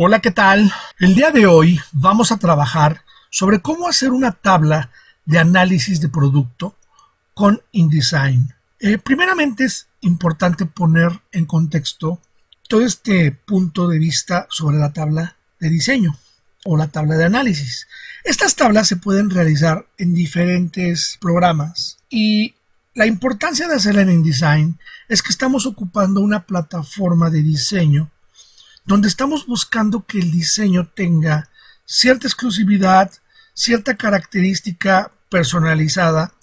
Hola, ¿qué tal? El día de hoy vamos a trabajar sobre cómo hacer una tabla de análisis de producto con InDesign. Primeramente es importante poner en contexto todo este punto de vista sobre la tabla de diseño o la tabla de análisis. Estas tablas se pueden realizar en diferentes programas y la importancia de hacerla en InDesign es que estamos ocupando una plataforma de diseño donde estamos buscando que el diseño tenga cierta exclusividad, cierta característica personalizada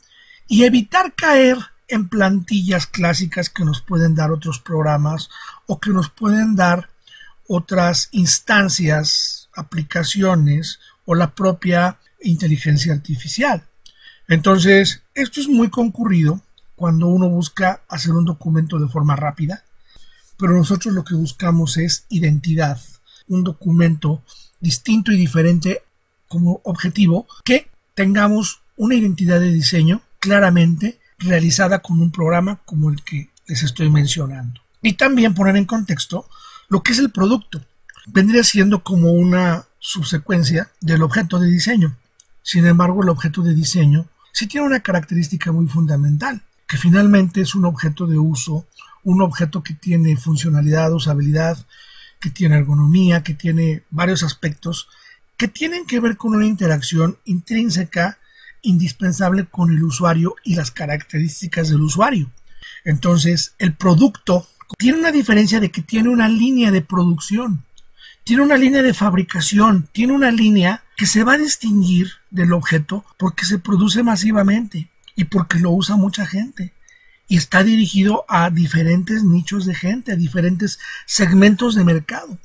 y evitar caer en plantillas clásicas que nos pueden dar otros programas o que nos pueden dar otras instancias, aplicaciones o la propia inteligencia artificial. Entonces, esto es muy concurrido cuando uno busca hacer un documento de forma rápida, pero nosotros lo que buscamos es identidad, un documento distinto y diferente como objetivo, que tengamos una identidad de diseño claramente realizada con un programa como el que les estoy mencionando. Y también poner en contexto lo que es el producto. Vendría siendo como una subsecuencia del objeto de diseño. Sin embargo, el objeto de diseño sí tiene una característica muy fundamental, que finalmente es un objeto de uso, un objeto que tiene funcionalidad, usabilidad, que tiene ergonomía, que tiene varios aspectos que tienen que ver con una interacción intrínseca, indispensable con el usuario y las características del usuario. Entonces, el producto tiene una diferencia de que tiene una línea de producción, tiene una línea de fabricación, tiene una línea que se va a distinguir del objeto porque se produce masivamente y porque lo usa mucha gente. Y está dirigido a diferentes nichos de gente, a diferentes segmentos de mercado.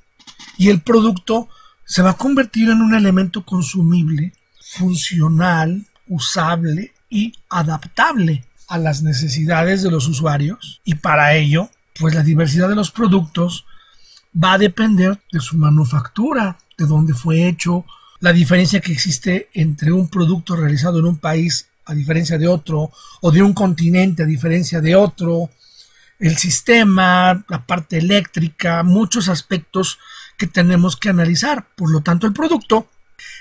Y el producto se va a convertir en un elemento consumible, funcional, usable y adaptable a las necesidades de los usuarios. Y para ello, pues la diversidad de los productos va a depender de su manufactura, de dónde fue hecho, la diferencia que existe entre un producto realizado en un país a diferencia de otro, o de un continente a diferencia de otro, el sistema, la parte eléctrica, muchos aspectos que tenemos que analizar. Por lo tanto, el producto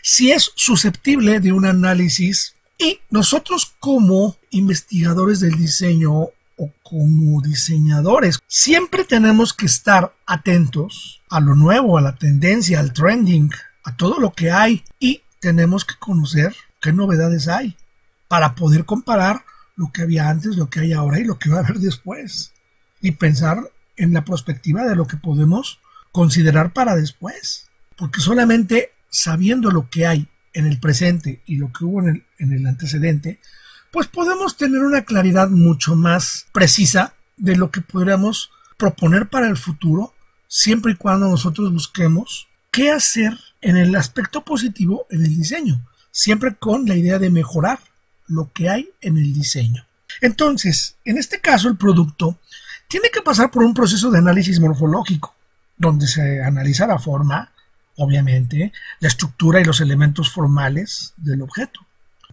sí es susceptible de un análisis y nosotros como investigadores del diseño o como diseñadores siempre tenemos que estar atentos a lo nuevo, a la tendencia, al trending, a todo lo que hay y tenemos que conocer qué novedades hay para poder comparar lo que había antes, lo que hay ahora y lo que va a haber después. Y pensar en la perspectiva de lo que podemos considerar para después. Porque solamente sabiendo lo que hay en el presente y lo que hubo en el antecedente, pues podemos tener una claridad mucho más precisa de lo que podríamos proponer para el futuro, siempre y cuando nosotros busquemos qué hacer en el aspecto positivo en el diseño, siempre con la idea de mejorar lo que hay en el diseño. Entonces, en este caso, el producto tiene que pasar por un proceso de análisis morfológico, donde se analiza la forma, obviamente, la estructura y los elementos formales del objeto.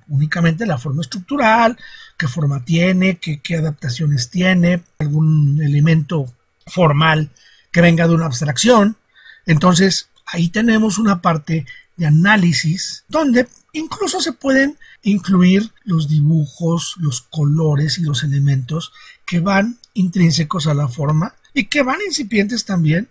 Únicamente la forma estructural, qué forma tiene, qué adaptaciones tiene, algún elemento formal que venga de una abstracción. Entonces, ahí tenemos una parte de análisis donde incluso se pueden incluir los dibujos, los colores y los elementos que van intrínsecos a la forma y que van incipientes también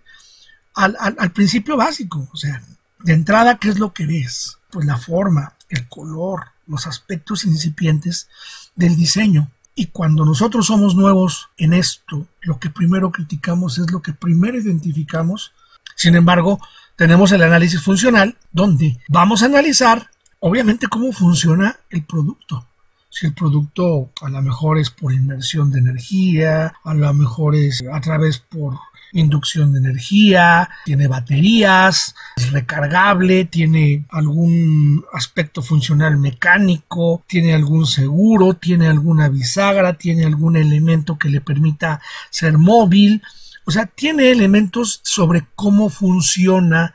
al principio básico. O sea, de entrada, ¿qué es lo que ves? Pues la forma, el color, los aspectos incipientes del diseño. Y cuando nosotros somos nuevos en esto, lo que primero criticamos es lo que primero identificamos. Sin embargo, tenemos el análisis funcional, donde vamos a analizar, obviamente, cómo funciona el producto. Si el producto a lo mejor es por inmersión de energía, a lo mejor es a través por inducción de energía, tiene baterías, es recargable, tiene algún aspecto funcional mecánico, tiene algún seguro, tiene alguna bisagra, tiene algún elemento que le permita ser móvil. O sea, tiene elementos sobre cómo funciona.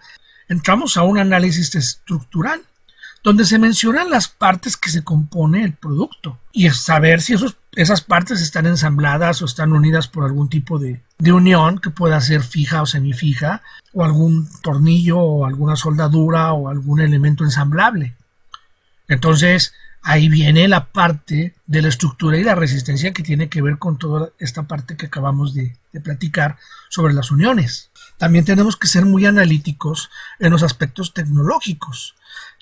Entramos a un análisis estructural, donde se mencionan las partes que se compone el producto y saber si esas partes están ensambladas o están unidas por algún tipo de unión que pueda ser fija o semifija, o algún tornillo o alguna soldadura o algún elemento ensamblable. Entonces, ahí viene la parte de la estructura y la resistencia que tiene que ver con toda esta parte que acabamos de platicar sobre las uniones. También tenemos que ser muy analíticos en los aspectos tecnológicos,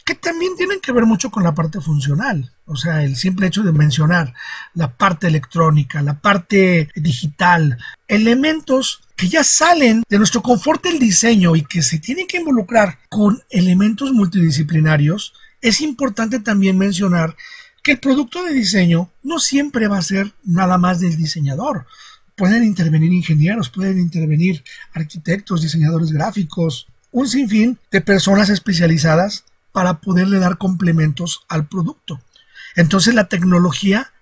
que también tienen que ver mucho con la parte funcional. O sea, el simple hecho de mencionar la parte electrónica, la parte digital, elementos que ya salen de nuestro confort del diseño y que se tienen que involucrar con elementos multidisciplinarios. Es importante también mencionar que el producto de diseño no siempre va a ser nada más del diseñador. Pueden intervenir ingenieros, pueden intervenir arquitectos, diseñadores gráficos, un sinfín de personas especializadas para poderle dar complementos al producto. Entonces la tecnología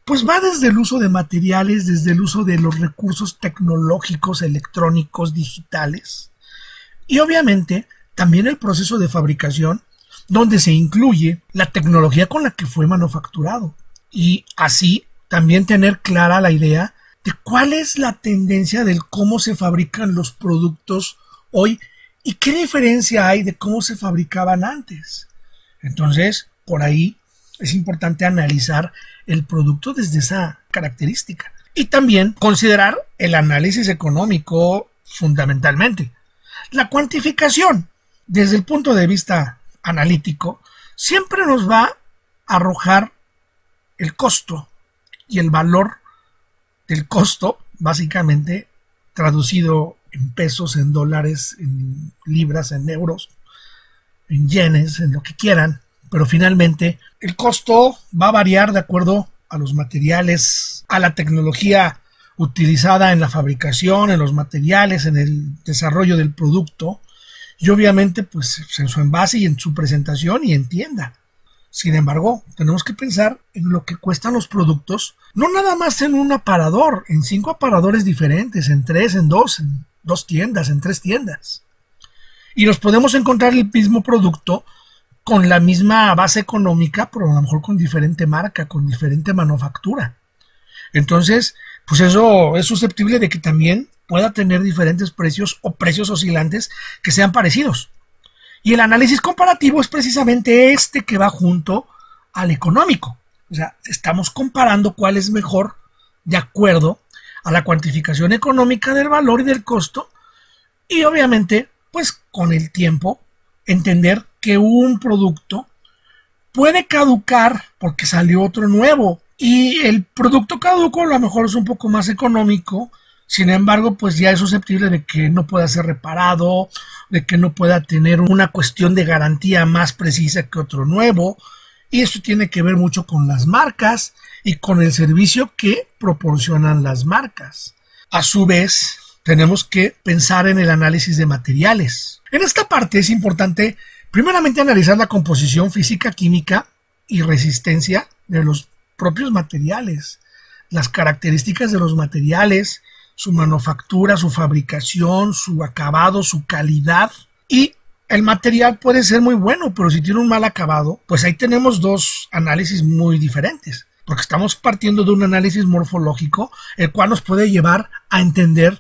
pues va desde el uso de materiales, desde el uso de los recursos tecnológicos, electrónicos, digitales, y obviamente también el proceso de fabricación, donde se incluye la tecnología con la que fue manufacturado, y así también tener clara la idea de cuál es la tendencia del cómo se fabrican los productos hoy y qué diferencia hay de cómo se fabricaban antes. Entonces, por ahí es importante analizar el producto desde esa característica y también considerar el análisis económico fundamentalmente. La cuantificación, desde el punto de vista analítico, siempre nos va a arrojar el costo y el valor del costo, básicamente traducido en pesos, en dólares, en libras, en euros, en yenes, en lo que quieran, pero finalmente el costo va a variar de acuerdo a los materiales, a la tecnología utilizada en la fabricación, en los materiales, en el desarrollo del producto y obviamente pues en su envase y en su presentación y en tienda. Sin embargo, tenemos que pensar en lo que cuestan los productos, no nada más en un aparador, en 5 aparadores diferentes, en 3, en 2, en 2 tiendas, en 3 tiendas. Y nos podemos encontrar el mismo producto con la misma base económica, pero a lo mejor con diferente marca, con diferente manufactura. Entonces, pues eso es susceptible de que también pueda tener diferentes precios o precios oscilantes que sean parecidos. Y el análisis comparativo es precisamente este que va junto al económico. O sea, estamos comparando cuál es mejor de acuerdo a la cuantificación económica del valor y del costo. Y obviamente, pues con el tiempo, entender que un producto puede caducar porque salió otro nuevo. Y el producto caduco a lo mejor es un poco más económico. Sin embargo, pues ya es susceptible de que no pueda ser reparado, de que no pueda tener una cuestión de garantía más precisa que otro nuevo. Y eso tiene que ver mucho con las marcas y con el servicio que proporcionan las marcas. A su vez, tenemos que pensar en el análisis de materiales. En esta parte es importante, primeramente, analizar la composición física, química y resistencia de los propios materiales, las características de los materiales, su manufactura, su fabricación, su acabado, su calidad. Y el material puede ser muy bueno, pero si tiene un mal acabado, pues ahí tenemos dos análisis muy diferentes, porque estamos partiendo de un análisis morfológico, el cual nos puede llevar a entender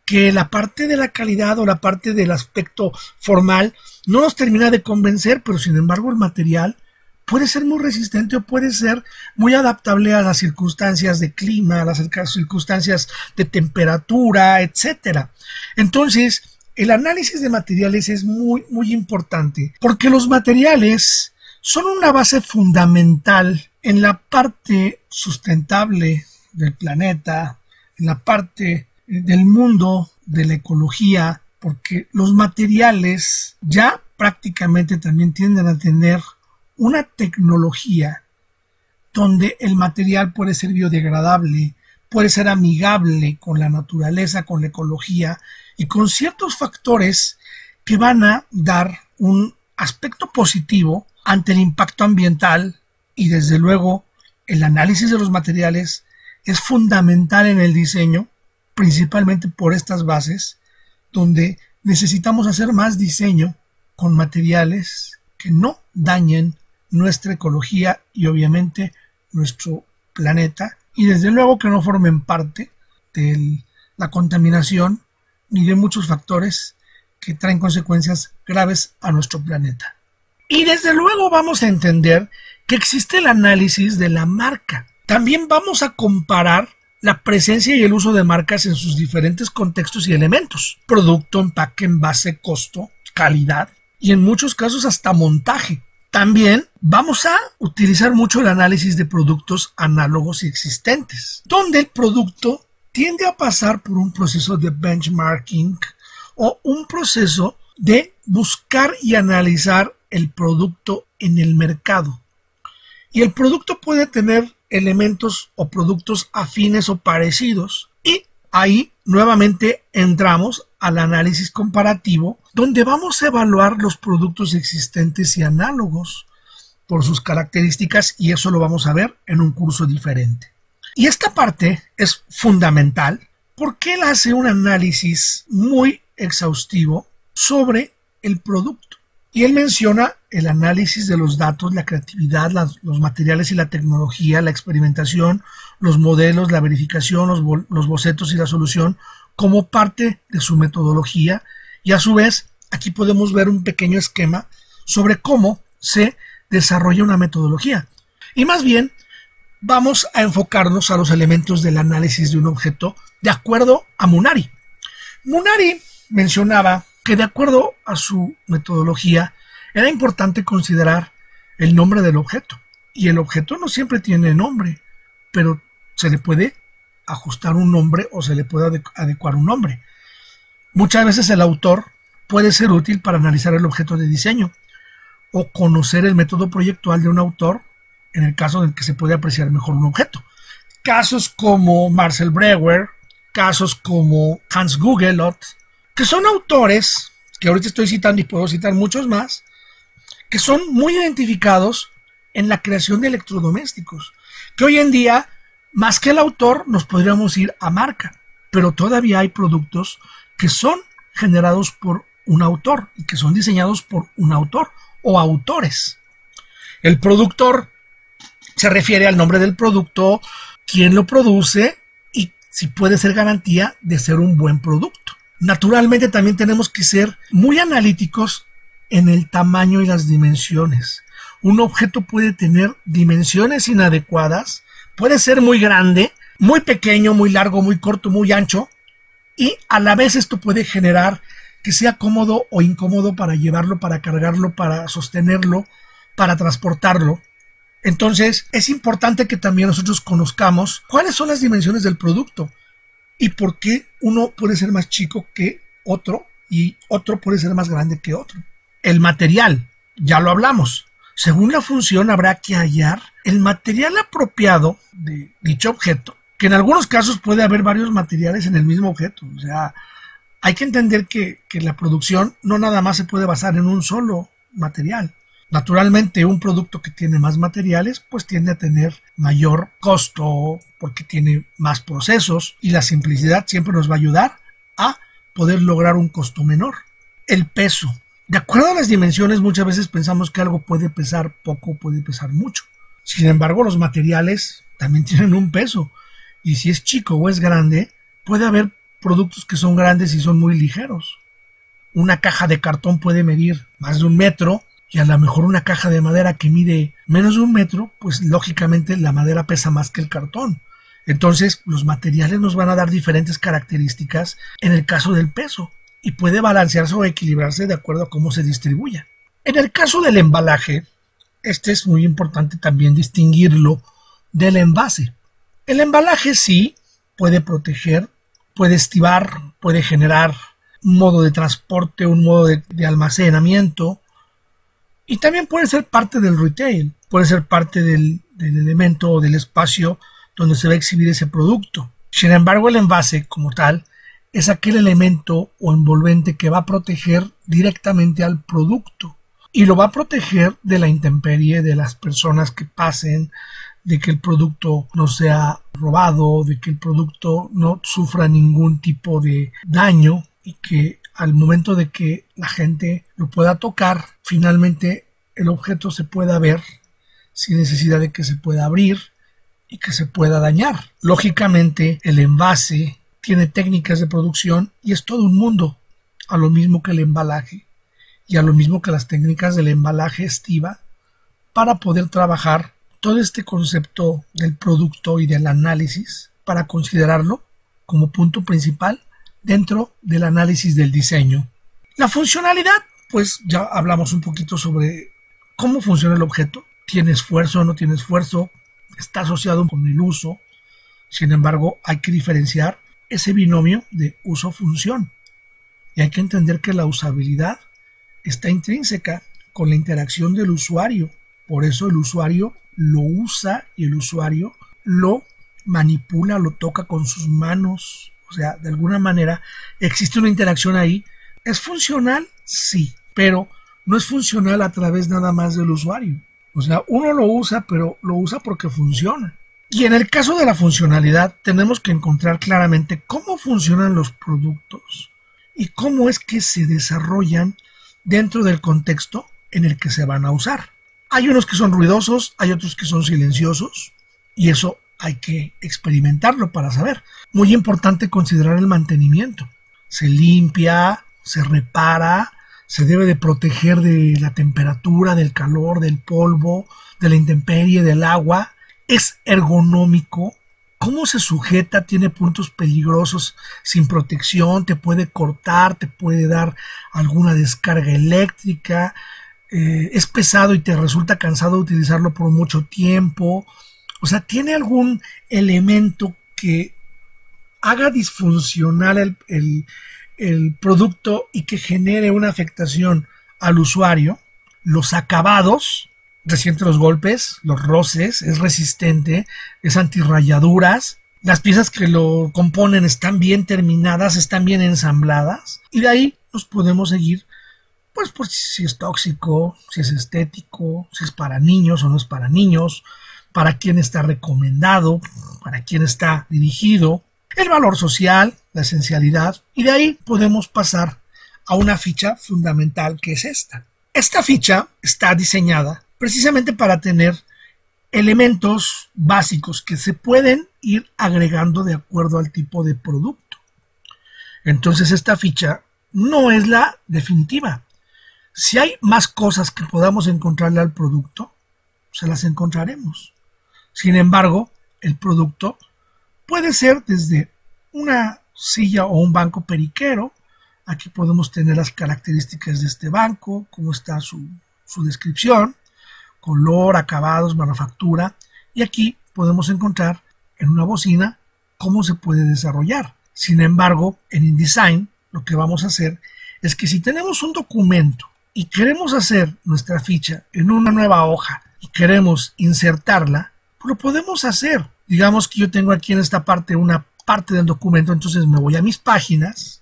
que la parte de la calidad o la parte del aspecto formal no nos termina de convencer, pero sin embargo el material puede ser muy resistente o puede ser muy adaptable a las circunstancias de clima, a las circunstancias de temperatura, etc. Entonces, el análisis de materiales es muy importante porque los materiales son una base fundamental en la parte sustentable del planeta, en la parte del mundo, de la ecología, porque los materiales ya prácticamente también tienden a tener una tecnología donde el material puede ser biodegradable, puede ser amigable con la naturaleza, con la ecología y con ciertos factores que van a dar un aspecto positivo ante el impacto ambiental. Y desde luego el análisis de los materiales es fundamental en el diseño, principalmente por estas bases, donde necesitamos hacer más diseño con materiales que no dañen nuestra ecología y obviamente nuestro planeta, y desde luego que no formen parte de la contaminación ni de muchos factores que traen consecuencias graves a nuestro planeta. Y desde luego vamos a entender que existe el análisis de la marca. También vamos a comparar la presencia y el uso de marcas en sus diferentes contextos y elementos: producto, empaque, envase, costo, calidad y en muchos casos hasta montaje. También vamos a utilizar mucho el análisis de productos análogos y existentes, donde el producto tiende a pasar por un proceso de benchmarking o un proceso de buscar y analizar el producto en el mercado. Y el producto puede tener elementos o productos afines o parecidos, y ahí nuevamente entramos al análisis comparativo, donde vamos a evaluar los productos existentes y análogos por sus características, y eso lo vamos a ver en un curso diferente. Y esta parte es fundamental porque él hace un análisis muy exhaustivo sobre el producto. Y él menciona el análisis de los datos, la creatividad, los materiales y la tecnología, la experimentación, los modelos, la verificación, los bocetos y la solución como parte de su metodología. Y a su vez, aquí podemos ver un pequeño esquema sobre cómo se desarrolla una metodología. Y más bien, vamos a enfocarnos a los elementos del análisis de un objeto de acuerdo a Munari. Munari mencionaba que de acuerdo a su metodología era importante considerar el nombre del objeto. Y el objeto no siempre tiene nombre, pero se le puede ajustar un nombre o se le puede adecuar un nombre. Muchas veces el autor puede ser útil para analizar el objeto de diseño o conocer el método proyectual de un autor en el caso en que se puede apreciar mejor un objeto. Casos como Marcel Breuer, casos como Hans Gugelot, que son autores que ahorita estoy citando y puedo citar muchos más, que son muy identificados en la creación de electrodomésticos, que hoy en día, más que el autor, nos podríamos ir a marca, pero todavía hay productos que son generados por un autor y que son diseñados por un autor o autores. El productor se refiere al nombre del producto, quién lo produce y si puede ser garantía de ser un buen producto. Naturalmente también tenemos que ser muy analíticos en el tamaño y las dimensiones. Un objeto puede tener dimensiones inadecuadas, puede ser muy grande, muy pequeño, muy largo, muy corto, muy ancho, y a la vez esto puede generar que sea cómodo o incómodo para llevarlo, para cargarlo, para sostenerlo, para transportarlo. Entonces es importante que también nosotros conozcamos cuáles son las dimensiones del producto y por qué uno puede ser más chico que otro y otro puede ser más grande que otro. El material, ya lo hablamos. Según la función habrá que hallar el material apropiado de dicho objeto, que en algunos casos puede haber varios materiales en el mismo objeto. O sea, hay que entender que la producción no nada más se puede basar en un solo material. Naturalmente, un producto que tiene más materiales, pues tiende a tener mayor costo porque tiene más procesos y la simplicidad siempre nos va a ayudar a poder lograr un costo menor. El peso. De acuerdo a las dimensiones, muchas veces pensamos que algo puede pesar poco, puede pesar mucho. Sin embargo, los materiales también tienen un peso. Y si es chico o es grande, puede haber productos que son grandes y son muy ligeros. Una caja de cartón puede medir más de 1 metro y a lo mejor una caja de madera que mide menos de 1 metro, pues lógicamente la madera pesa más que el cartón. Entonces, los materiales nos van a dar diferentes características en el caso del peso y puede balancearse o equilibrarse de acuerdo a cómo se distribuya. En el caso del embalaje, este es muy importante también distinguirlo del envase. El embalaje sí puede proteger, puede estivar, puede generar un modo de transporte, un modo de almacenamiento y también puede ser parte del retail, puede ser parte del elemento o del espacio donde se va a exhibir ese producto. Sin embargo, el envase como tal es aquel elemento o envolvente que va a proteger directamente al producto y lo va a proteger de la intemperie, de las personas que pasen, de que el producto no sea robado, de que el producto no sufra ningún tipo de daño y que al momento de que la gente lo pueda tocar, finalmente el objeto se pueda ver sin necesidad de que se pueda abrir y que se pueda dañar. Lógicamente, el envase tiene técnicas de producción y es todo un mundo, a lo mismo que el embalaje y a lo mismo que las técnicas del embalaje estiva, para poder trabajar todo este concepto del producto y del análisis para considerarlo como punto principal dentro del análisis del diseño. La funcionalidad, pues ya hablamos un poquito sobre cómo funciona el objeto. ¿Tiene esfuerzo o no tiene esfuerzo? Está asociado con el uso. Sin embargo, hay que diferenciar ese binomio de uso-función. Y hay que entender que la usabilidad está intrínseca con la interacción del usuario. Por eso el usuario lo usa y el usuario lo manipula, lo toca con sus manos. O sea, de alguna manera existe una interacción ahí. ¿Es funcional? Sí, pero no es funcional a través nada más del usuario. O sea, uno lo usa, pero lo usa porque funciona. Y en el caso de la funcionalidad, tenemos que encontrar claramente cómo funcionan los productos y cómo es que se desarrollan dentro del contexto en el que se van a usar. Hay unos que son ruidosos, hay otros que son silenciosos, y eso hay que experimentarlo para saber. Muy importante considerar el mantenimiento. Se limpia, se repara, se debe de proteger de la temperatura, del calor, del polvo, de la intemperie, del agua. Es ergonómico. ¿Cómo se sujeta? Tiene puntos peligrosos sin protección, te puede cortar, te puede dar alguna descarga eléctrica. Es pesado y te resulta cansado utilizarlo por mucho tiempo. O sea, tiene algún elemento que haga disfuncional el producto y que genere una afectación al usuario. Los acabados, resiente los golpes, los roces, es resistente, es antirrayaduras. Las piezas que lo componen están bien terminadas, están bien ensambladas. Y de ahí nos podemos seguir, pues por si es tóxico, si es estético, si es para niños o no es para niños, para quién está recomendado, para quién está dirigido, el valor social, la esencialidad, y de ahí podemos pasar a una ficha fundamental que es esta. Esta ficha está diseñada precisamente para tener elementos básicos que se pueden ir agregando de acuerdo al tipo de producto. Entonces esta ficha no es la definitiva. Si hay más cosas que podamos encontrarle al producto, se las encontraremos. Sin embargo, el producto puede ser desde una silla o un banco periquero. Aquí podemos tener las características de este banco, cómo está su descripción, color, acabados, manufactura. Y aquí podemos encontrar en una bocina cómo se puede desarrollar. Sin embargo, en InDesign lo que vamos a hacer es que si tenemos un documento y queremos hacer nuestra ficha en una nueva hoja y queremos insertarla, pues lo podemos hacer. Digamos que yo tengo aquí en esta parte una parte del documento, entonces me voy a mis páginas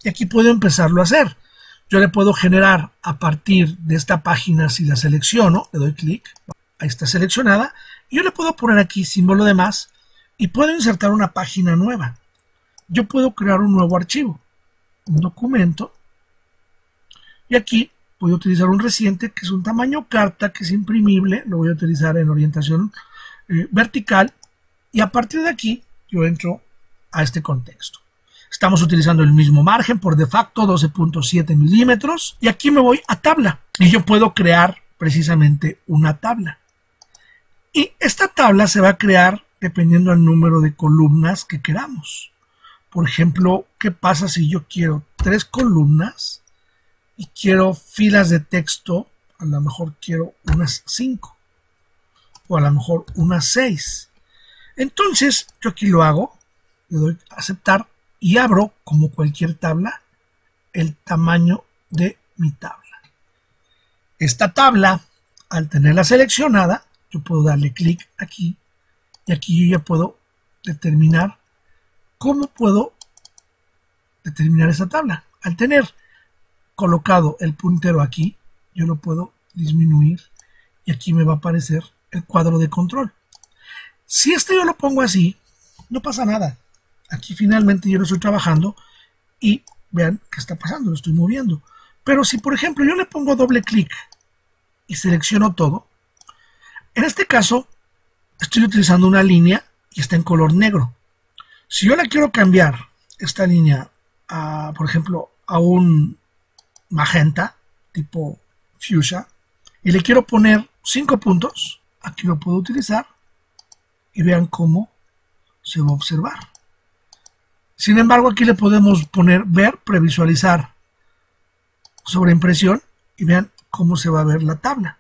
y aquí puedo empezarlo a hacer. Yo le puedo generar a partir de esta página, si la selecciono, le doy clic, ahí está seleccionada, y yo le puedo poner aquí símbolo de más y puedo insertar una página nueva. Yo puedo crear un nuevo archivo, un documento, y aquí voy a utilizar un reciente que es un tamaño carta, que es imprimible, lo voy a utilizar en orientación vertical, y a partir de aquí yo entro a este contexto. Estamos utilizando el mismo margen por defecto, 12.7 milímetros, y aquí me voy a tabla, y yo puedo crear precisamente una tabla. Y esta tabla se va a crear dependiendo del número de columnas que queramos. Por ejemplo, ¿qué pasa si yo quiero 3 columnas y quiero filas de texto? A lo mejor quiero unas 5 o a lo mejor unas 6. Entonces yo aquí lo hago, le doy a aceptar y abro, como cualquier tabla, el tamaño de mi tabla. Esta tabla, al tenerla seleccionada, yo puedo darle clic aquí y aquí yo ya puedo determinar cómo puedo determinar esta tabla. Al tener colocado el puntero aquí, yo lo puedo disminuir y aquí me va a aparecer el cuadro de control. Si yo lo pongo así, no pasa nada. Aquí finalmente yo lo estoy trabajando y vean qué está pasando, lo estoy moviendo. Pero si por ejemplo yo le pongo doble clic y selecciono todo. En este caso, estoy utilizando una línea y está en color negro. Si yo la quiero cambiar, esta línea, por ejemplo, a un magenta, tipo fuchsia, y le quiero poner 5 puntos, aquí lo puedo utilizar y vean cómo se va a observar. Sin embargo, aquí le podemos poner ver, previsualizar sobre impresión y vean cómo se va a ver la tabla.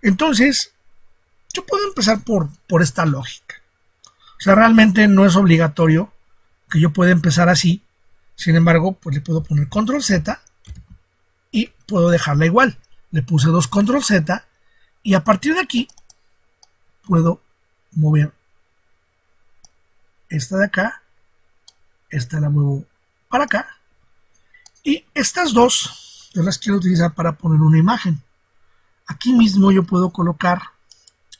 Entonces, yo puedo empezar por esta lógica. O sea, realmente no es obligatorio que yo pueda empezar así. Sin embargo, pues le puedo poner control Z y puedo dejarla igual. Le puse 2 control Z y a partir de aquí puedo mover esta de acá, esta la muevo para acá y estas dos yo las quiero utilizar para poner una imagen. Aquí mismo yo puedo colocar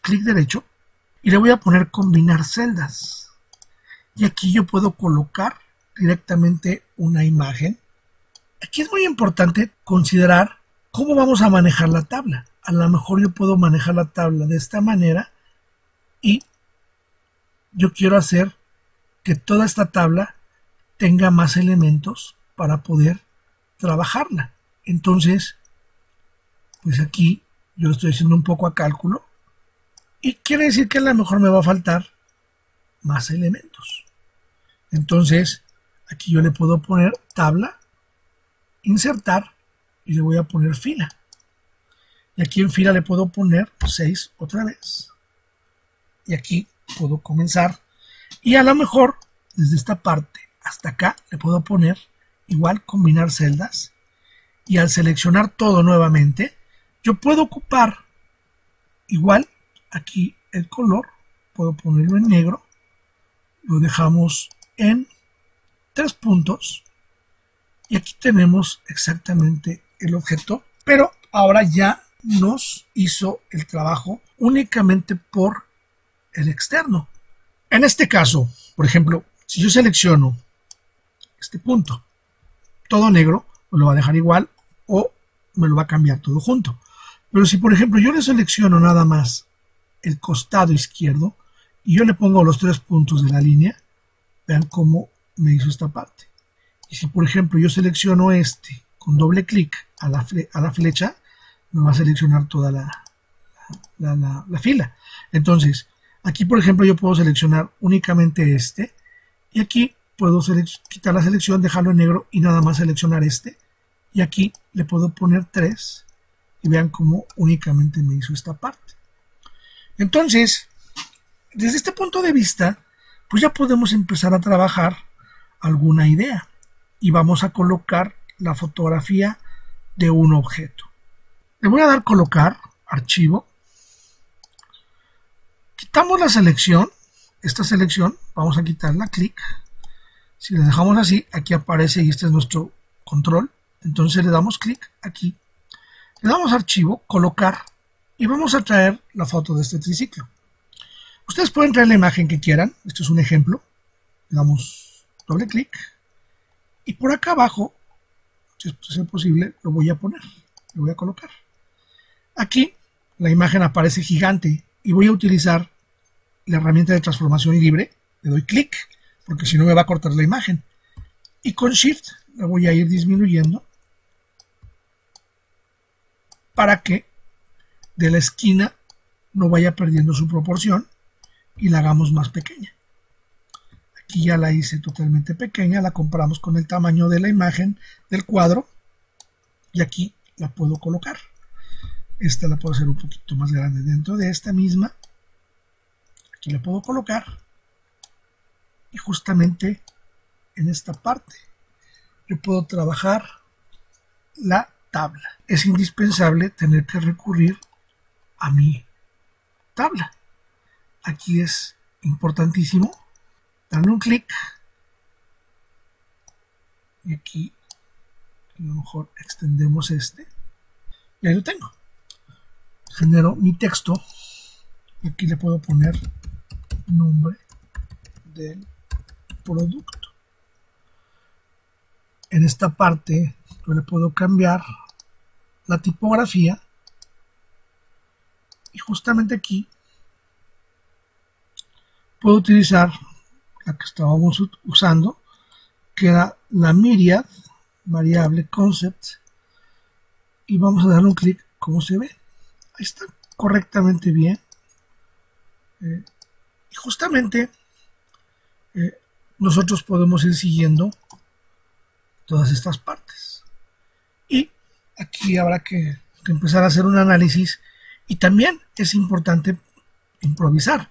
clic derecho y le voy a poner combinar celdas y aquí yo puedo colocar directamente una imagen. Aquí es muy importante considerar cómo vamos a manejar la tabla. A lo mejor yo puedo manejar la tabla de esta manera y yo quiero hacer que toda esta tabla tenga más elementos para poder trabajarla. Entonces, pues aquí yo lo estoy haciendo un poco a cálculo y quiere decir que a lo mejor me va a faltar más elementos. Entonces, aquí yo le puedo poner tabla, insertar y le voy a poner fila. Y aquí en fila le puedo poner 6 otra vez. Y aquí puedo comenzar. Y a lo mejor desde esta parte hasta acá le puedo poner igual combinar celdas. Y al seleccionar todo nuevamente, yo puedo ocupar igual aquí el color. Puedo ponerlo en negro. Lo dejamos en 3 puntos. Y aquí tenemos exactamente el objeto. Pero ahora ya nos hizo el trabajo únicamente por el externo. En este caso, por ejemplo, si yo selecciono este punto, todo negro, me lo va a dejar igual o me lo va a cambiar todo junto. Pero si, por ejemplo, yo le selecciono nada más el costado izquierdo y yo le pongo los 3 puntos de la línea, vean cómo me hizo esta parte. Y si, por ejemplo, yo selecciono este con doble clic a la flecha, me va a seleccionar toda la fila. Entonces, aquí, por ejemplo, yo puedo seleccionar únicamente este y aquí puedo quitar la selección, dejarlo en negro y nada más seleccionar este. Y aquí le puedo poner 3 y vean cómo únicamente me hizo esta parte. Entonces, desde este punto de vista, pues ya podemos empezar a trabajar alguna idea y vamos a colocar la fotografía de un objeto. Le voy a dar colocar, archivo, quitamos la selección, esta selección, vamos a quitarla, clic, si la dejamos así, aquí aparece y este es nuestro control, entonces le damos clic aquí, le damos archivo, colocar y vamos a traer la foto de este triciclo. Ustedes pueden traer la imagen que quieran, esto es un ejemplo, le damos doble clic y por acá abajo, si es posible, lo voy a poner, lo voy a colocar. Aquí la imagen aparece gigante y voy a utilizar la herramienta de transformación libre, le doy clic porque si no me va a cortar la imagen y con Shift la voy a ir disminuyendo para que de la esquina no vaya perdiendo su proporción y la hagamos más pequeña. Aquí ya la hice totalmente pequeña, la comparamos con el tamaño de la imagen del cuadro y aquí la puedo colocar. Esta la puedo hacer un poquito más grande dentro de esta misma. Aquí la puedo colocar y justamente en esta parte yo puedo trabajar la tabla. Es indispensable tener que recurrir a mi tabla. Aquí es importantísimo darle un clic y aquí a lo mejor extendemos este y ahí lo tengo. Genero mi texto y aquí le puedo poner nombre del producto. En esta parte yo le puedo cambiar la tipografía y justamente aquí puedo utilizar la que estábamos usando, que era la myriad variable concept, y vamos a darle un clic. Como se ve, ahí está correctamente bien, y justamente nosotros podemos ir siguiendo todas estas partes, y aquí habrá que empezar a hacer un análisis, y también es importante improvisar.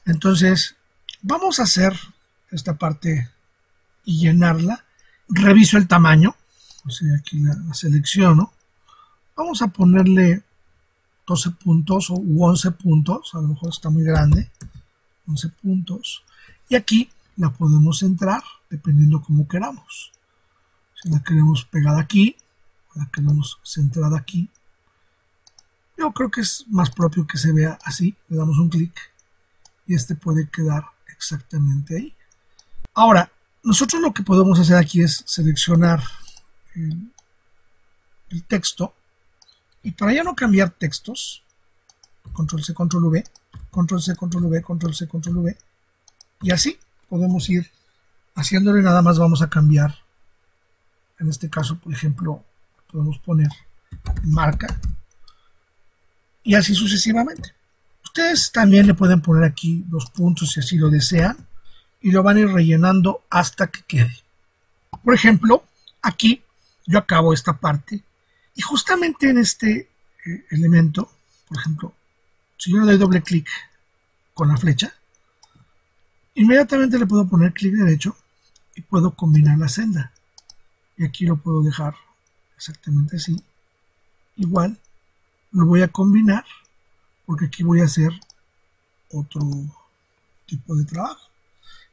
Entonces vamos a hacer esta parte y llenarla. Reviso el tamaño, o sea, aquí la selecciono. Vamos a ponerle 12 puntos o 11 puntos, a lo mejor está muy grande, 11 puntos, y aquí la podemos centrar dependiendo como queramos. Si la queremos pegada aquí, la queremos centrada aquí, yo creo que es más propio que se vea así. Le damos un clic y este puede quedar exactamente ahí. Ahora, nosotros lo que podemos hacer aquí es seleccionar el texto, y para ya no cambiar textos, control C, control V, control C, control V, control C, control V, y así podemos ir haciéndolo, y nada más vamos a cambiar. En este caso, por ejemplo, podemos poner marca, y así sucesivamente. Ustedes también le pueden poner aquí los puntos si así lo desean, y lo van a ir rellenando hasta que quede. Por ejemplo, aquí yo acabo esta parte, y justamente en este elemento, por ejemplo, si yo le doy doble clic con la flecha, inmediatamente le puedo poner clic derecho y puedo combinar la celda. Y aquí lo puedo dejar exactamente así. Igual lo voy a combinar porque aquí voy a hacer otro tipo de trabajo.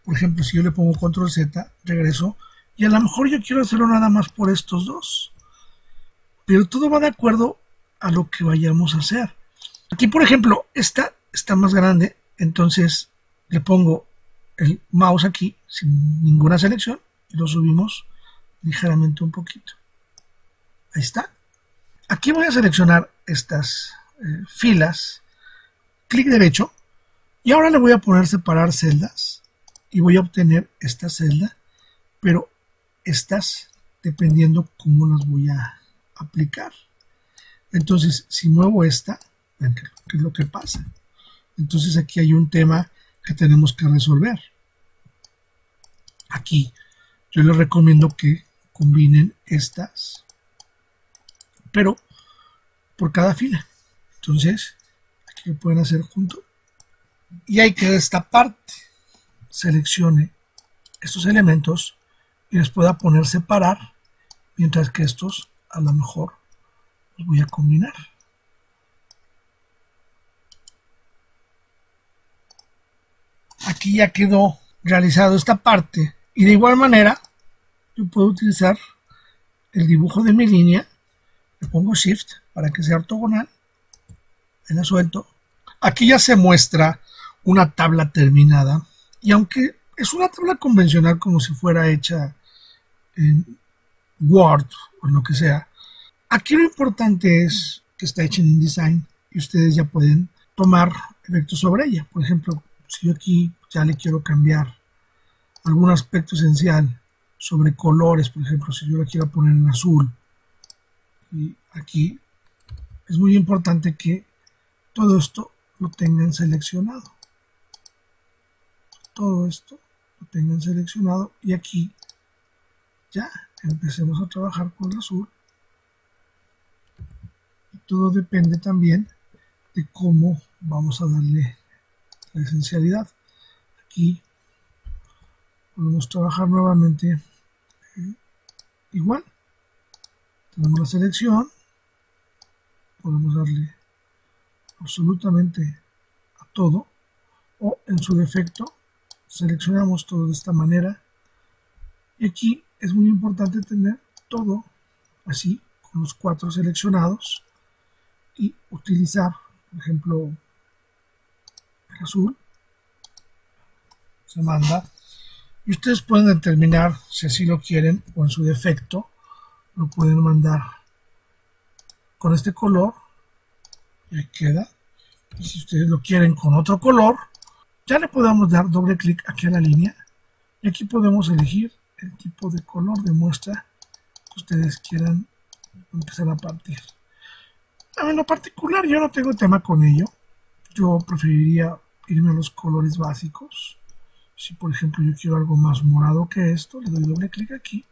Por ejemplo, si yo le pongo control Z, regreso, y a lo mejor yo quiero hacerlo nada más por estos dos. Pero todo va de acuerdo a lo que vayamos a hacer. Aquí, por ejemplo, esta está más grande, entonces le pongo el mouse aquí sin ninguna selección y lo subimos ligeramente un poquito. Ahí está. Aquí voy a seleccionar estas filas, clic derecho, y ahora le voy a poner separar celdas y voy a obtener esta celda, pero estas dependiendo cómo las voy a aplicar. Entonces, si muevo esta, vean qué es lo que pasa. Entonces aquí hay un tema que tenemos que resolver. Aquí yo les recomiendo que combinen estas, pero por cada fila. Entonces aquí lo pueden hacer junto, y hay que de esta parte seleccione estos elementos y les pueda poner separar, mientras que estos a lo mejor los voy a combinar. Aquí ya quedó realizado esta parte, y de igual manera yo puedo utilizar el dibujo de mi línea. Le pongo Shift para que sea ortogonal, la suelto. Aquí ya se muestra una tabla terminada, y aunque es una tabla convencional como si fuera hecha en Word o lo que sea, aquí lo importante es que está hecha en InDesign y ustedes ya pueden tomar efectos sobre ella. Por ejemplo, si yo aquí ya le quiero cambiar algún aspecto esencial sobre colores, por ejemplo, si yo le quiero poner en azul, y aquí es muy importante que todo esto lo tengan seleccionado. Todo esto lo tengan seleccionado, y aquí ya empecemos a trabajar con el azul. Y todo depende también de cómo vamos a darle la esencialidad. Aquí podemos trabajar nuevamente igual. Tenemos la selección, podemos darle absolutamente a todo, o en su defecto seleccionamos todo de esta manera, y aquí es muy importante tener todo así con los 4 seleccionados y utilizar, por ejemplo, el azul. Se manda, y ustedes pueden determinar si así lo quieren, o en su defecto lo pueden mandar con este color, y ahí queda. Y si ustedes lo quieren con otro color, ya le podemos dar doble clic aquí a la línea. Y aquí podemos elegir el tipo de color de muestra que ustedes quieran empezar a partir. En lo particular yo no tengo tema con ello. Yo preferiría irme a los colores básicos. Si por ejemplo yo quiero algo más morado que esto, le doy doble clic aquí.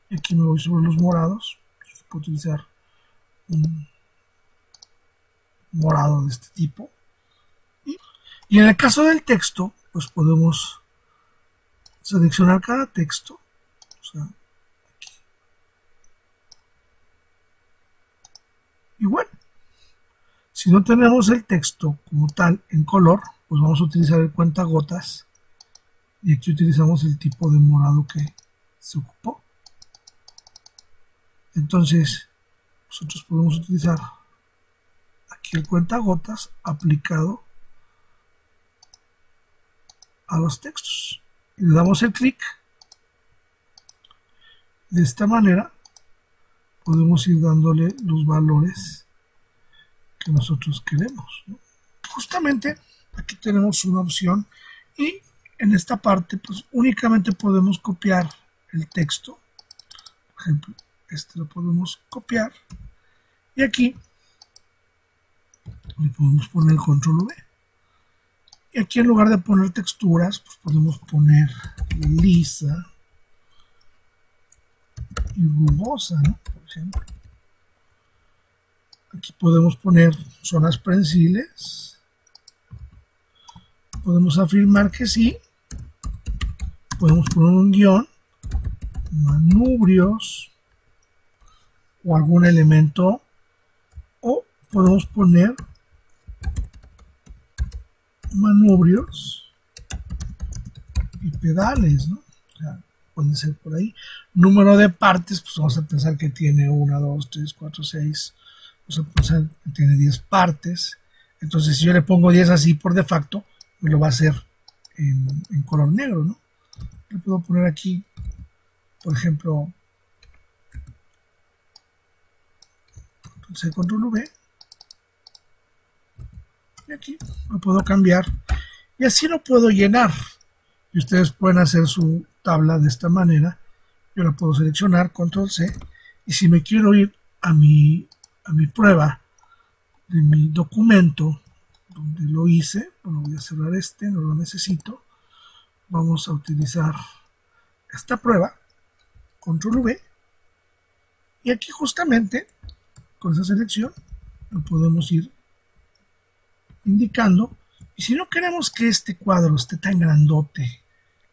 Y aquí me voy sobre los morados. Puedo utilizar un morado de este tipo. Y en el caso del texto, pues podemos seleccionar cada texto. O sea, aquí. Y bueno, si no tenemos el texto como tal en color, pues vamos a utilizar el cuentagotas. Y aquí utilizamos el tipo de morado que se ocupó. Entonces, nosotros podemos utilizar aquí el cuentagotas aplicado a los textos. Y le damos el clic. De esta manera podemos ir dándole los valores que nosotros queremos, ¿no? Justamente aquí tenemos una opción y en esta parte pues únicamente podemos copiar el texto. Por ejemplo, este lo podemos copiar y aquí le podemos poner el control V. Y aquí en lugar de poner texturas, pues podemos poner lisa y rugosa, ¿no? Por ejemplo. Aquí podemos poner zonas prensiles. Podemos afirmar que sí. Podemos poner un guión, manubrios o algún elemento. O podemos poner manubrios y pedales, ¿no? O sea, pueden ser por ahí. Número de partes, pues vamos a pensar que tiene 1, 2, 3, 4, 6. Vamos a pensar que tiene 10 partes. Entonces, si yo le pongo 10 así por defecto, me lo va a hacer en color negro, ¿no? Le puedo poner aquí, por ejemplo, Control V. Y aquí lo puedo cambiar y así lo puedo llenar y ustedes pueden hacer su tabla de esta manera. Yo la puedo seleccionar, Control C, y si me quiero ir a mi prueba de mi documento donde lo hice, bueno, voy a cerrar este, no lo necesito. Vamos a utilizar esta prueba, Control V, y aquí justamente con esa selección lo podemos ir indicando. Y si no queremos que este cuadro esté tan grandote,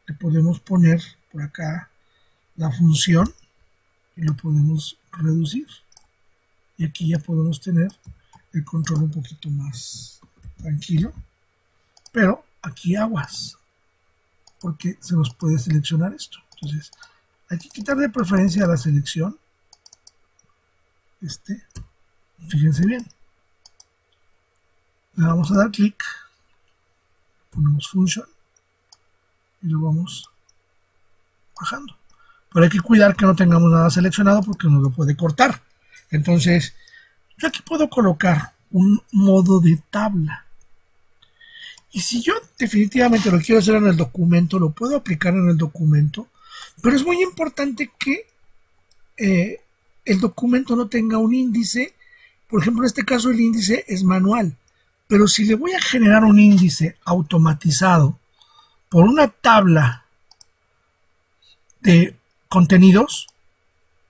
le podemos poner por acá la función y lo podemos reducir. Y aquí ya podemos tener el control un poquito más tranquilo. Pero aquí aguas, porque se nos puede seleccionar esto. Entonces hay que quitar de preferencia la selección. Fíjense bien. Le vamos a dar clic, ponemos function y lo vamos bajando. Pero hay que cuidar que no tengamos nada seleccionado porque nos lo puede cortar. Entonces, yo aquí puedo colocar un modo de tabla. Y si yo definitivamente lo quiero hacer en el documento, lo puedo aplicar en el documento. Pero es muy importante que el documento no tenga un índice. Por ejemplo, en este caso el índice es manual. Pero si le voy a generar un índice automatizado por una tabla de contenidos,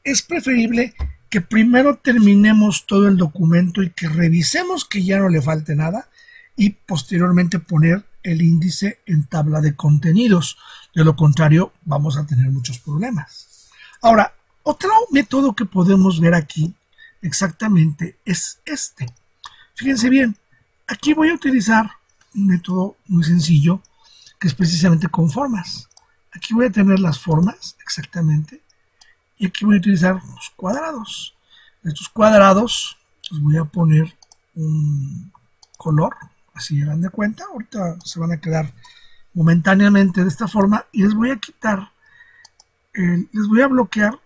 es preferible que primero terminemos todo el documento y que revisemos que ya no le falte nada y posteriormente poner el índice en tabla de contenidos. De lo contrario, vamos a tener muchos problemas. Ahora, otro método que podemos ver aquí exactamente es este. Fíjense bien. Aquí voy a utilizar un método muy sencillo que es precisamente con formas. Aquí voy a tener las formas exactamente y aquí voy a utilizar los cuadrados. Estos cuadrados los voy a poner un color, así llegan de cuenta. Ahorita se van a quedar momentáneamente de esta forma y les voy a quitar, les voy a bloquear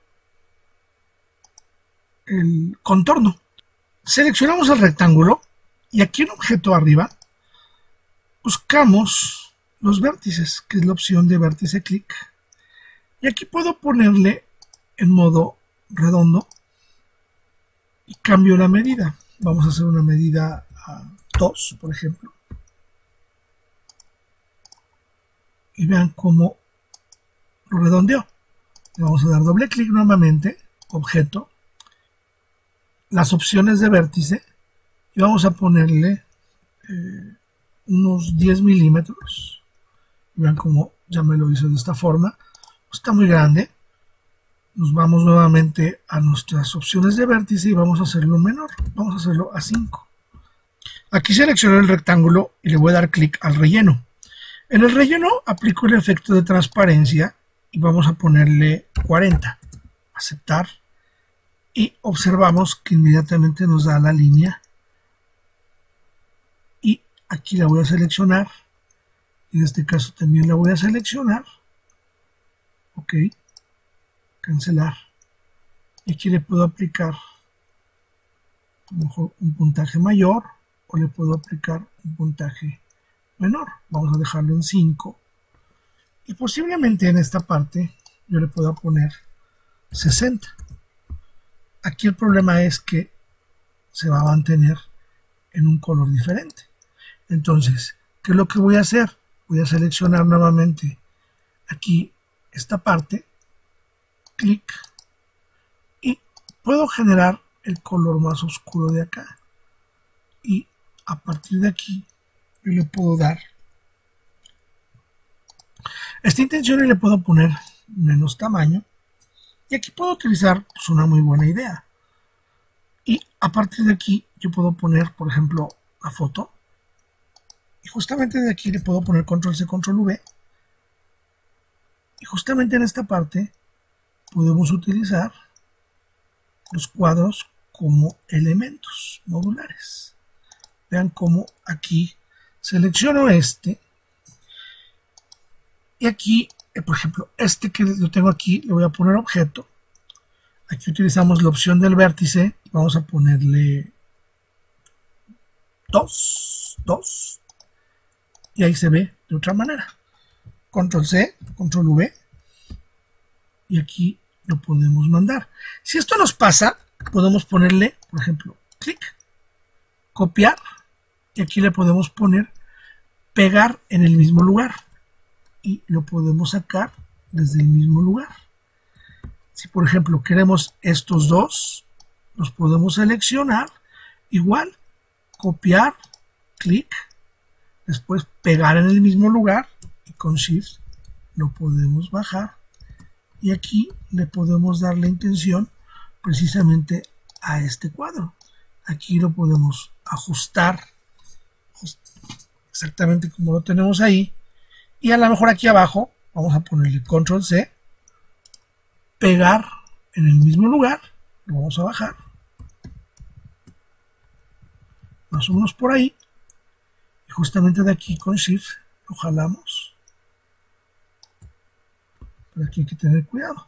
el contorno. Seleccionamos el rectángulo. Y aquí en objeto arriba buscamos los vértices, que es la opción de vértice clic, y aquí puedo ponerle en modo redondo y cambio la medida. Vamos a hacer una medida a 2, por ejemplo, y vean cómo lo redondeo. Le vamos a dar doble clic nuevamente, objeto, las opciones de vértice, y vamos a ponerle unos 10 milímetros. Vean cómo ya me lo hizo de esta forma. Está muy grande. Nos vamos nuevamente a nuestras opciones de vértice y vamos a hacerlo menor. Vamos a hacerlo a 5. Aquí selecciono el rectángulo y le voy a dar clic al relleno. En el relleno aplico el efecto de transparencia y vamos a ponerle 40. Aceptar. Y observamos que inmediatamente nos da la línea. Y aquí la voy a seleccionar. Y en este caso también la voy a seleccionar. Ok. Cancelar. Y aquí le puedo aplicar a lo mejor un puntaje mayor o le puedo aplicar un puntaje menor. Vamos a dejarlo en 5. Y posiblemente en esta parte yo le pueda poner 60. Aquí el problema es que se va a mantener en un color diferente. Entonces, ¿qué es lo que voy a hacer? Voy a seleccionar nuevamente aquí esta parte, clic, y puedo generar el color más oscuro de acá. Y a partir de aquí yo le puedo dar esta intención y le puedo poner menos tamaño. Y aquí puedo utilizar pues, una muy buena idea. Y a partir de aquí yo puedo poner, por ejemplo, la foto. Y justamente de aquí le puedo poner control C, control V. Y justamente en esta parte podemos utilizar los cuadros como elementos modulares. Vean cómo aquí selecciono este. Y aquí, por ejemplo, este que yo tengo aquí, le voy a poner objeto. Aquí utilizamos la opción del vértice. Vamos a ponerle 2. Y ahí se ve de otra manera. Control C, control V. Y aquí lo podemos mandar. Si esto nos pasa, podemos ponerle, por ejemplo, clic, copiar. Y aquí le podemos poner pegar en el mismo lugar. Y lo podemos sacar desde el mismo lugar. Si por ejemplo queremos estos dos, los podemos seleccionar, igual, copiar, clic, después pegar en el mismo lugar y con Shift lo podemos bajar y aquí le podemos dar la intención precisamente a este cuadro. Aquí lo podemos ajustar exactamente como lo tenemos ahí. Y a lo mejor aquí abajo vamos a ponerle control C, pegar en el mismo lugar, lo vamos a bajar, más o menos por ahí, y justamente de aquí con Shift lo jalamos, pero aquí hay que tener cuidado,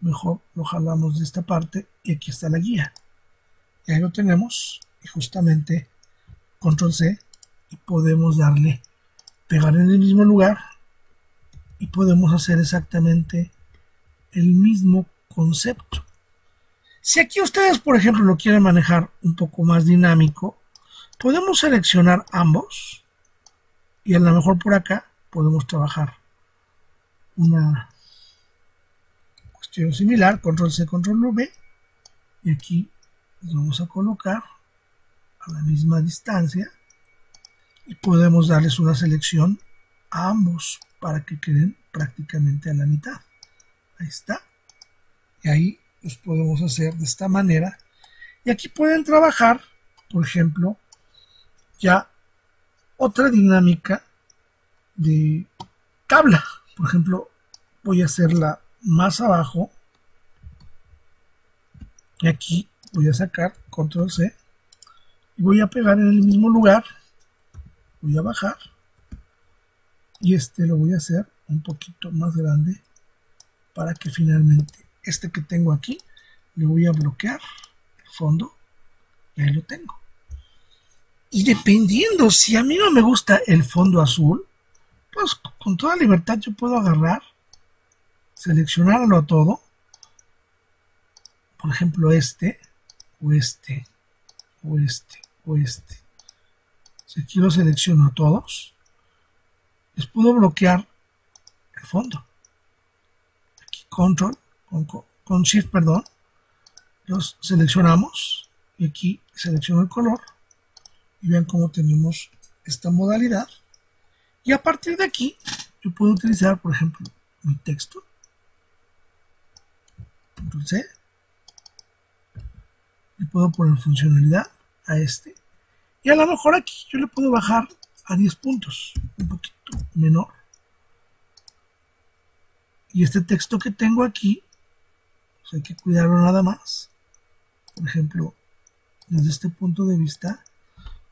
mejor lo jalamos de esta parte y aquí está la guía, y ahí lo tenemos, y justamente control C, y podemos darle pegar en el mismo lugar y podemos hacer exactamente el mismo concepto. Si aquí ustedes, por ejemplo, lo quieren manejar un poco más dinámico, podemos seleccionar ambos y a lo mejor por acá podemos trabajar una cuestión similar, control C, control V, y aquí los vamos a colocar a la misma distancia y podemos darles una selección a ambos para que queden prácticamente a la mitad. Ahí está. Y ahí los podemos hacer de esta manera. Y aquí pueden trabajar, por ejemplo, ya otra dinámica de tabla. Por ejemplo, voy a hacerla más abajo. Y aquí voy a sacar control C. Y voy a pegar en el mismo lugar. Voy a bajar y lo voy a hacer un poquito más grande para que finalmente este que tengo aquí le voy a bloquear el fondo y ahí lo tengo. Y dependiendo, si a mí no me gusta el fondo azul, pues con toda libertad yo puedo agarrar, seleccionarlo todo. Por ejemplo, este, o este, o este, o este. Si aquí lo selecciono a todos, les puedo bloquear el fondo. Aquí con Shift, perdón, los seleccionamos y aquí selecciono el color y vean cómo tenemos esta modalidad. Y a partir de aquí yo puedo utilizar, por ejemplo, mi texto. Control C. Le puedo poner funcionalidad a este. Y a lo mejor aquí yo le puedo bajar a 10 puntos, un poquito menor. Y este texto que tengo aquí, pues hay que cuidarlo nada más. Por ejemplo, desde este punto de vista,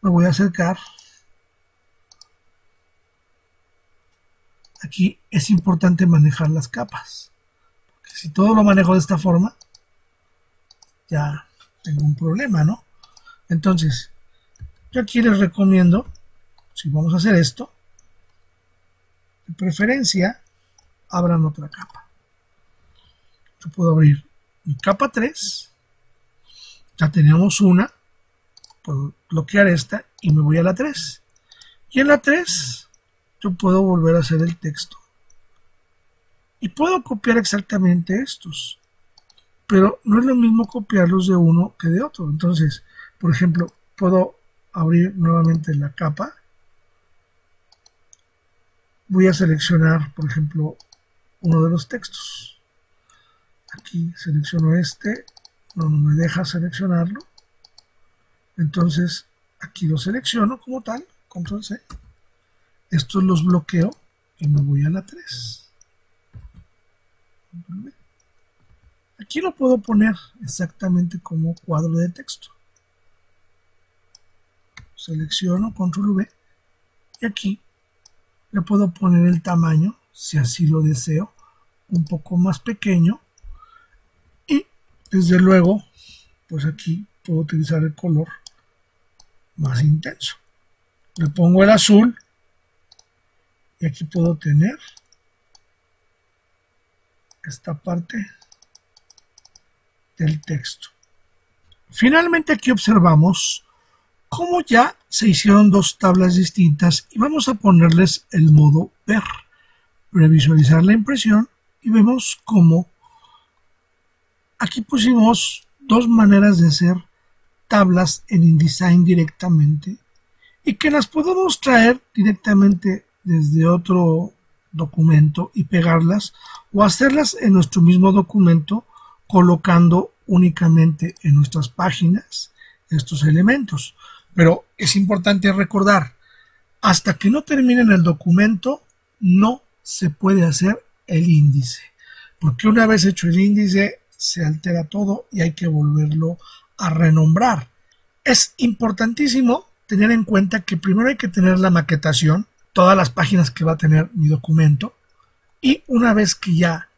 me voy a acercar. Aquí es importante manejar las capas. Porque si todo lo manejo de esta forma, ya tengo un problema, ¿no? Entonces, yo aquí les recomiendo, si vamos a hacer esto, de preferencia, abran otra capa. Yo puedo abrir mi capa 3, ya tenemos una, puedo bloquear esta y me voy a la 3. Y en la 3, yo puedo volver a hacer el texto. Y puedo copiar exactamente estos. Pero no es lo mismo copiarlos de uno que de otro. Entonces, por ejemplo, puedo abrir nuevamente la capa. Voy a seleccionar, por ejemplo, uno de los textos. Aquí selecciono este. No me deja seleccionarlo. Entonces, aquí lo selecciono como tal. Control C. Estos los bloqueo y me voy a la 3. Aquí lo puedo poner exactamente como cuadro de texto. Selecciono, control V, y aquí le puedo poner el tamaño, si así lo deseo, un poco más pequeño. Y desde luego, pues aquí puedo utilizar el color más intenso. Le pongo el azul y aquí puedo tener esta parte del texto. Finalmente aquí observamos cómo ya se hicieron dos tablas distintas y vamos a ponerles el modo ver, previsualizar la impresión y vemos cómo aquí pusimos dos maneras de hacer tablas en InDesign directamente y que las podemos traer directamente desde otro documento y pegarlas o hacerlas en nuestro mismo documento colocando únicamente en nuestras páginas estos elementos. Pero es importante recordar, hasta que no terminen el documento no se puede hacer el índice, porque una vez hecho el índice se altera todo y hay que volverlo a renombrar. Es importantísimo tener en cuenta que primero hay que tener la maquetación, todas las páginas que va a tener mi documento, y una vez que ya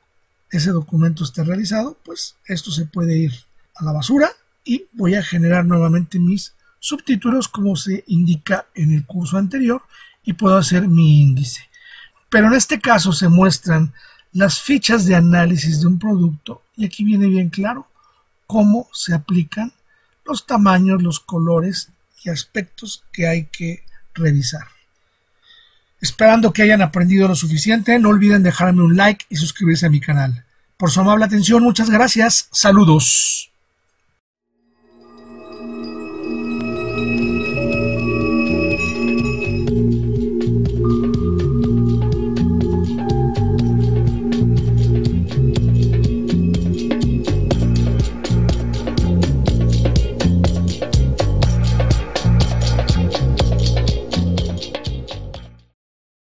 ese documento esté realizado, pues esto se puede ir a la basura y voy a generar nuevamente mis subtítulos como se indica en el curso anterior y puedo hacer mi índice. Pero en este caso se muestran las fichas de análisis de un producto y aquí viene bien claro cómo se aplican los tamaños, los colores y aspectos que hay que revisar. Esperando que hayan aprendido lo suficiente, no olviden dejarme un like y suscribirse a mi canal. Por su amable atención, muchas gracias. Saludos.